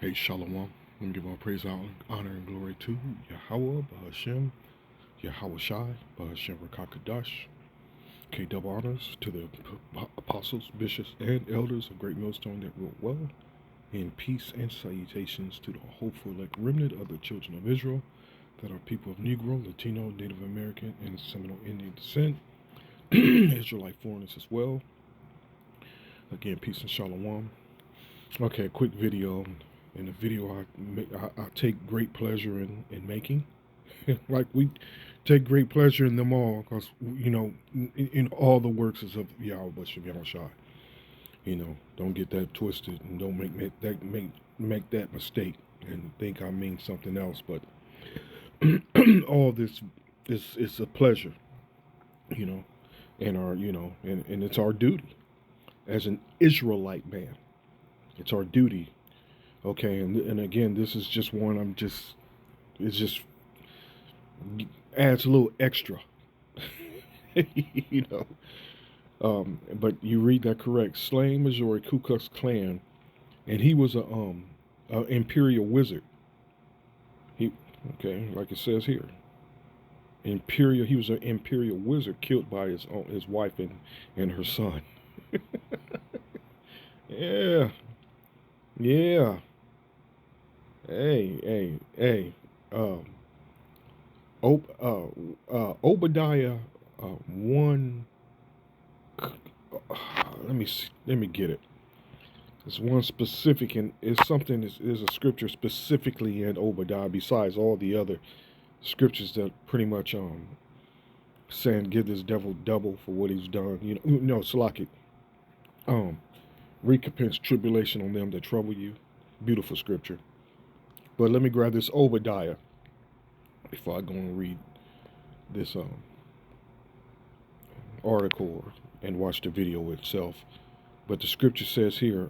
Hey, Shalom. Let me give all praise, honor, and glory to Yahweh, Bahashem, Yahweh Shai, Bahashem Rakakadash. K double honors to the apostles, bishops, and elders of Great Millstone that rule well. And peace and salutations to the hopeful elect remnant of the children of Israel that are people of Negro, Latino, Native American, and Seminole Indian descent. Israelite foreigners as well. Again, peace and shalom. Okay, a quick video. In the video, I take great pleasure in making. Like we take great pleasure in them all, because in all the works of Yahweh Shem Yahushua. Don't get that twisted, and don't make that mistake and think I mean something else. But all this is a pleasure, you know, and and it's our duty as an Israelite man. It's our duty. Okay, and again, this is just one. It's just adds a little extra, you know. But you read that correct. Slain Missouri Ku Klux Klan, and he was a imperial wizard. He okay, like it says here, imperial. He was an imperial wizard killed by his wife and her son. Yeah, yeah. Hey. Um, Obadiah 1. Let me get it. It's one specific, and it's something. Is a scripture specifically in Obadiah, besides all the other scriptures that pretty much saying give this devil double for what he's done. No, Salaki. Um, recompense tribulation on them that trouble you. Beautiful scripture. But let me grab this Obadiah before I go and read this article and watch the video itself. But the scripture says here,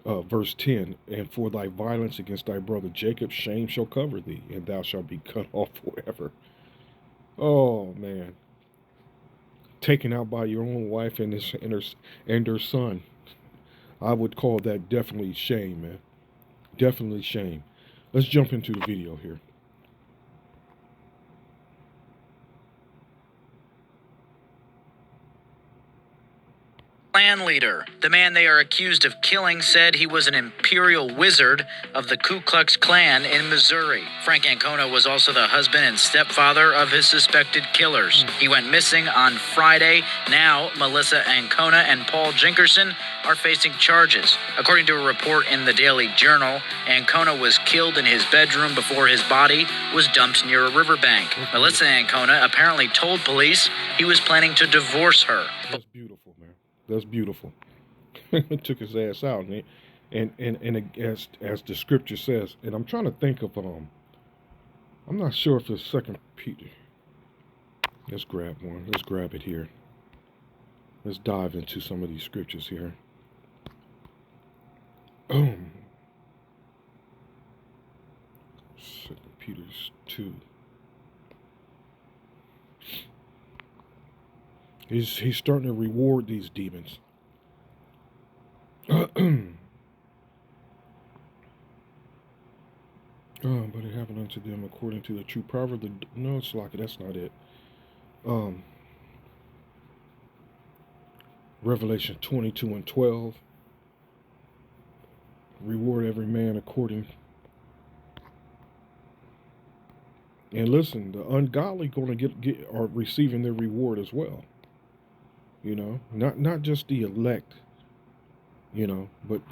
verse 10, and for thy violence against thy brother Jacob, shame shall cover thee, and thou shalt be cut off forever. Oh, man. Taken out by your own wife and her son. I would call that definitely shame, man. Definitely shame. Let's jump into the video here. Klan leader. The man they are accused of killing said he was an imperial wizard of the Ku Klux Klan in Missouri. Frank Ancona was also the husband and stepfather of his suspected killers. He went missing on Friday. Now, Melissa Ancona and Paul Jinkerson are facing charges. According to a report in the Daily Journal, Ancona was killed in his bedroom before his body was dumped near a riverbank. Melissa Ancona apparently told police he was planning to divorce her. That's beautiful, man. That's beautiful. Took his ass out, and as the scripture says, and I'm trying to think of I'm not sure if it's Second Peter. Let's grab one. Let's grab it here. Let's dive into some of these scriptures here. Second Peter 2. He's starting to reward these demons. But it happened unto them according to the true proverb. No, it's like that's not it. Revelation 22:12. Reward every man according. And listen, the ungodly going to get are receiving their reward as well. Not just the elect. But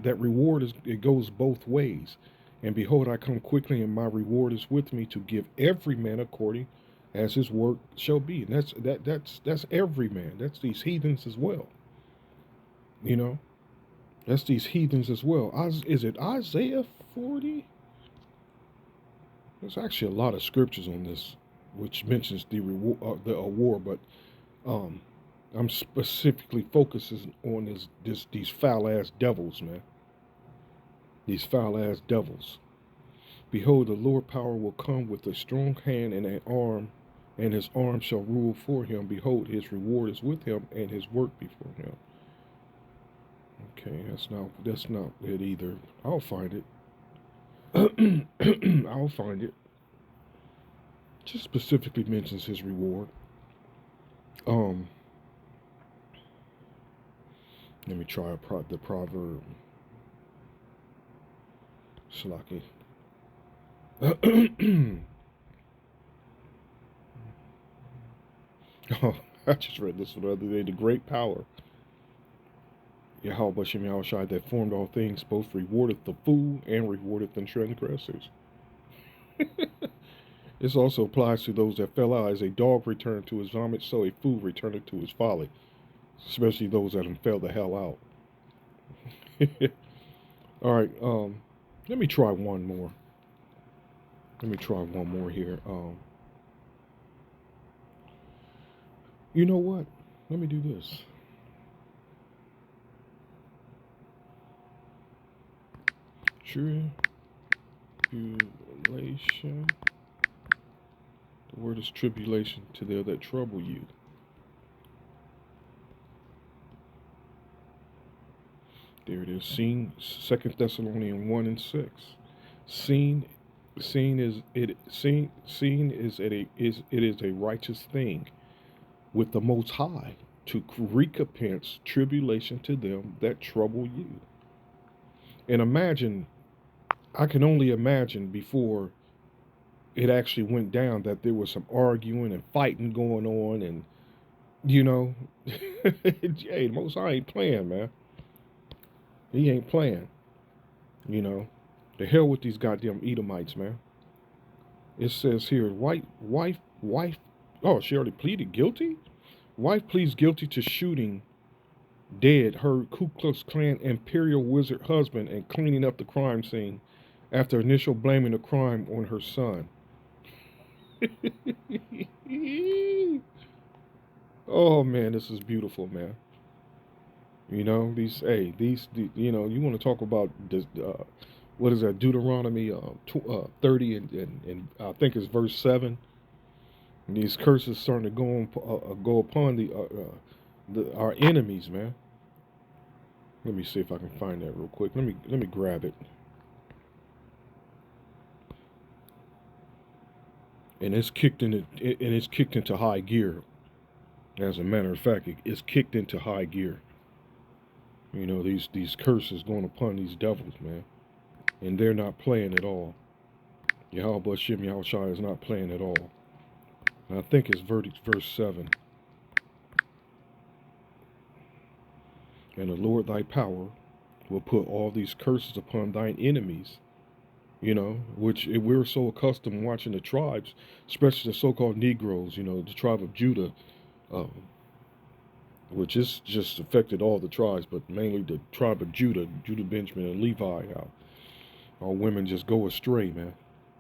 that reward it goes both ways. And behold, I come quickly, and my reward is with me to give every man according as his work shall be. And that's every man. That's these heathens as well. That's these heathens as well. Is it Isaiah 40? There's actually a lot of scriptures on this, which mentions the award, but I'm specifically focusing on these foul ass devils, man. These foul ass devils. Behold, the Lord power will come with a strong hand and an arm, and his arm shall rule for him. Behold, his reward is with him, and his work before him. Okay, that's not it either. I'll find it. I'll find it. Just specifically mentions his reward. Um, Let me try the proverb. Slaki. Oh, I just read this one the other day. The great power, Yahweh Bashem Yahushai, that formed all things, both rewardeth the fool and rewardeth the transgressors. This also applies to those that fell out. As a dog returned to his vomit, so a fool returneth to his folly. Especially those that fell the hell out. All right, let me try one more. Let me try one more here. You know what? Let me do this. Tribulation. The word is tribulation to them that trouble you. There it is. Seen 2 Thessalonians 1 and 6. Seen is a righteous thing with the Most High to recompense tribulation to them that trouble you. And imagine, I can only imagine before it actually went down that there was some arguing and fighting going on, and hey, the Most High ain't playing, man. He ain't playing. The hell with these goddamn Edomites, man. It says here, wife. Oh, she already pleaded guilty? Wife pleads guilty to shooting dead her Ku Klux Klan Imperial Wizard husband and cleaning up the crime scene after initial blaming the crime on her son. Oh man, this is beautiful, man. You want to talk about this, what is that, Deuteronomy 30 and I think it's verse 7. And these curses starting to go upon our enemies, man. Let me see if I can find that real quick. Let me grab it. And it's kicked into high gear. As a matter of fact, it's kicked into high gear. These curses going upon these devils, man. And they're not playing at all. Yahweh Bashem Yahushai is not playing at all. And I think it's verse 7. And the Lord thy power will put all these curses upon thine enemies. Which we're so accustomed watching the tribes, especially the so-called Negroes, the tribe of Judah, which is just affected all the tribes, but mainly the tribe of Judah, Benjamin, and Levi. How our women just go astray, man.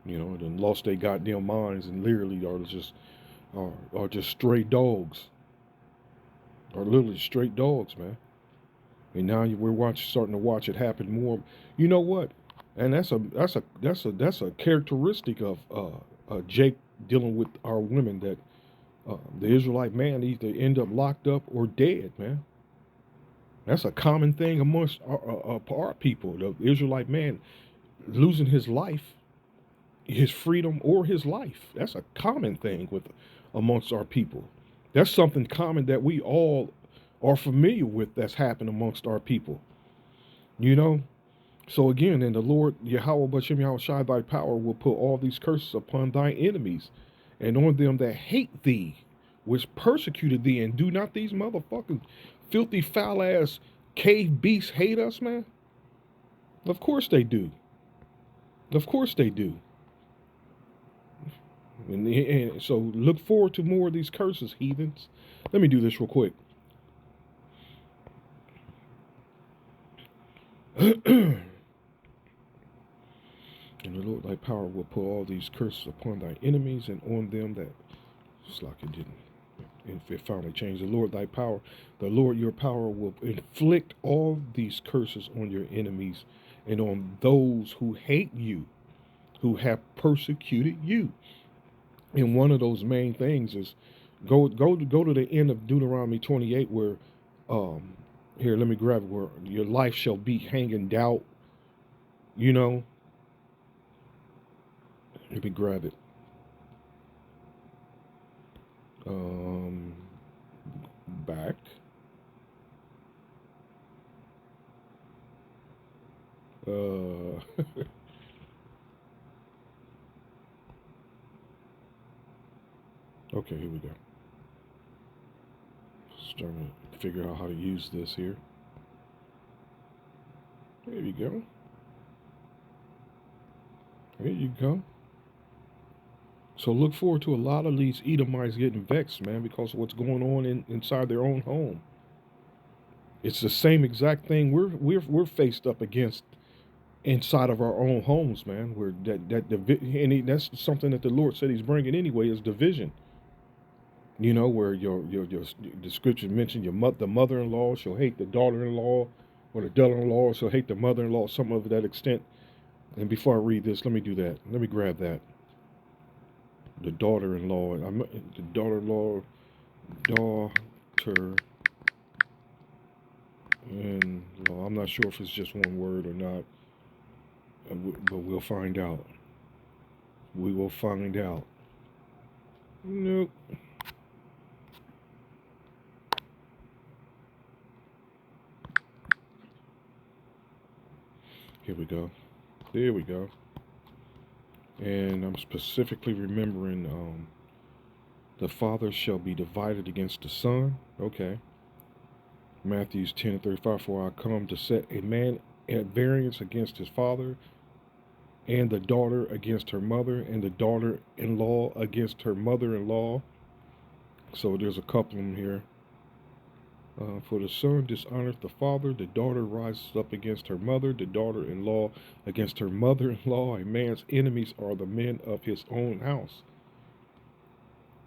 And lost their goddamn minds, and literally are just stray dogs. Are literally straight dogs, man. And now we're starting to watch it happen more. You know what? And that's a characteristic of Jake dealing with our women, that the Israelite man either end up locked up or dead, man. That's a common thing amongst our people. The Israelite man losing his life, his freedom, or his life. That's a common thing amongst our people. That's something common that we all are familiar with that's happened amongst our people. So again, and the Lord Yahweh Bashem Yahushai thy power will put all these curses upon thy enemies and on them that hate thee, which persecuted thee. And do not these motherfucking filthy foul ass cave beasts hate us, man? Of course they do. Of course they do. And so look forward to more of these curses, heathens. Let me do this real quick. And the Lord thy power will put all these curses upon thy enemies and on them that, it's like it didn't, if it finally changed. The Lord your power will inflict all these curses on your enemies and on those who hate you, who have persecuted you. And one of those main things is go to the end of Deuteronomy 28, where Here, let me grab it. Where your life shall be hanging doubt. You know, let me grab it. Back. Okay, here we go. Just trying to figure out how to use this here. There you go. There you go. So look forward to a lot of these Edomites getting vexed, man, because of what's going on inside their own home. It's the same exact thing we're faced up against inside of our own homes, man. Where that's something that the Lord said He's bringing anyway is division. You know, where your the scripture mentioned the mother-in-law shall hate the daughter-in-law, or the daughter-in-law shall hate the mother-in-law, something of that extent. And before I read this, let me do that. Let me grab that. The daughter-in-law, the daughter-in-law, daughter, and law. I'm not sure if it's just one word or not, but we'll find out. We will find out. Nope. Here we go. There we go. And I'm specifically remembering the father shall be divided against the son. Okay. Matthew 10:35, for I come to set a man at variance against his father, and the daughter against her mother, and the daughter-in-law against her mother-in-law. So there's a couple of them here. For the son dishonoreth the father, the daughter rises up against her mother, the daughter-in-law against her mother-in-law. A man's enemies are the men of his own house.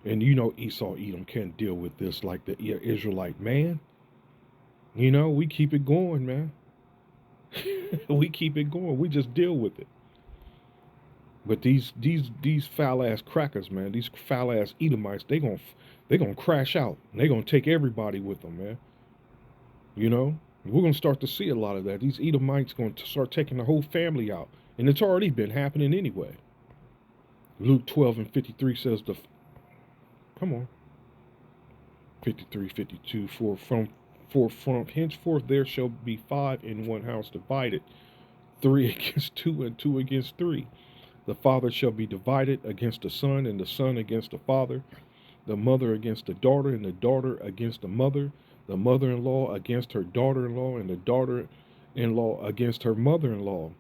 And you know Esau, Edom can't deal with this like the Israelite man. You know, we keep it going, man. We keep it going. We just deal with it. But these foul ass crackers, man, these foul ass Edomites, they gonna crash out. And they gonna take everybody with them, man. You know, we're gonna start to see a lot of that. These Edomites gonna start taking the whole family out, and it's already been happening anyway. Luke 12:53 says come on, 53:52 for from henceforth there shall be 5 in one house divided, 3 against 2 and 2 against 3. The father shall be divided against the son, and the son against the father, the mother against the daughter, and the daughter against the mother-in-law against her daughter-in-law, and the daughter-in-law against her mother-in-law.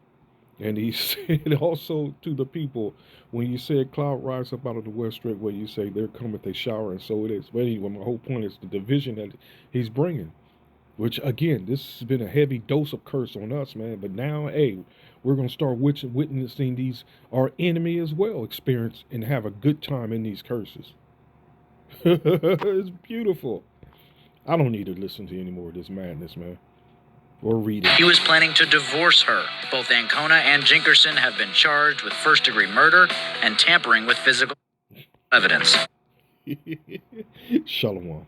And he said also to the people, when you say a cloud rise up out of the west straightway, you say there cometh a shower, and so it is. But anyway, my whole point is the division that he's bringing. Which, again, this has been a heavy dose of curse on us, man. But now, hey, we're going to start witnessing these, our enemy as well, experience and have a good time in these curses. It's beautiful. I don't need to listen to any more of this madness, man. Or read it. He was planning to divorce her. Both Ancona and Jinkerson have been charged with first-degree murder and tampering with physical evidence. Shalom.